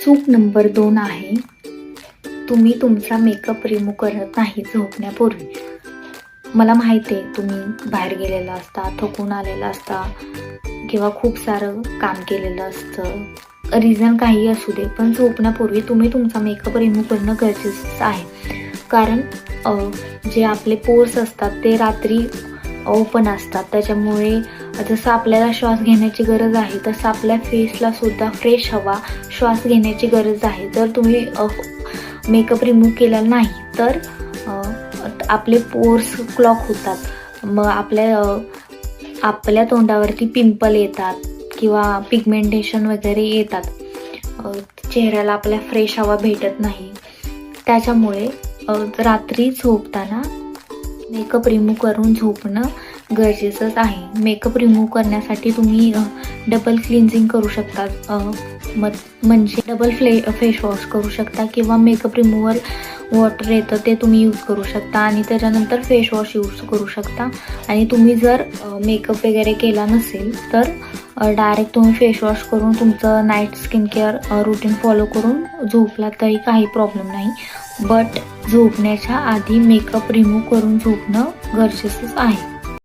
चूक नंबर 2 आहे, तुम्ही तुमचा मेकअप रिमूव्ह करत नाही झोपण्यापूर्वी. मला माहिती आहे तुम्ही बाहेर गेलेला असता, थकून आलेला असता किंवा खूप सारं काम केलेलं असतं, रिझन काही असू दे, पण झोपण्यापूर्वी तुम्ही तुमचा मेकअप रिमूव्ह करणं गरजेचं आहे. कारण जे आपले पोर्स असतात ते रात्री ओपन असतात, त्याच्यामुळे जसं आपल्याला श्वास घेण्याची गरज आहे तसं आपल्या फेसला सुद्धा फ्रेश हवा श्वास घेण्याची गरज आहे. जर तुम्ही मेकअप रिमूव्ह केला नाही तर आपले पोर्स क्लॉग होतात, मग आपल्या तोंडावरती पिंपल येतात किंवा पिगमेंटेशन वगैरे येतात, चेहऱ्याला आपल्या फ्रेश हवा भेटत नाही. त्याच्यामुळे रात्री झोपताना मेकअप रिमूव्ह करून झोपणं गरजेचंच आहे. मेकअप रिमूव्ह करण्यासाठी तुम्ही डबल क्लिन्झिंग करू शकता, म्हणजे डबल फेस वॉश करू शकता किंवा मेकअप रिमूव्हर वॉटर येतं ते तुम्ही यूज करू शकता आणि त्याच्यानंतर फेस वॉश यूज करू शकता. आणि तुम्ही जर मेकअप वगैरे केला नसेल तर डायरेक्ट तुम्ही फेस वॉश करून तुमचं night skin care routine follow करून झोपला तरी काही प्रॉब्लेम नाही. बट झोपण्याच्या आधी मेकअप रिमूव्ह करून झोपणं गरजेचंच आहे.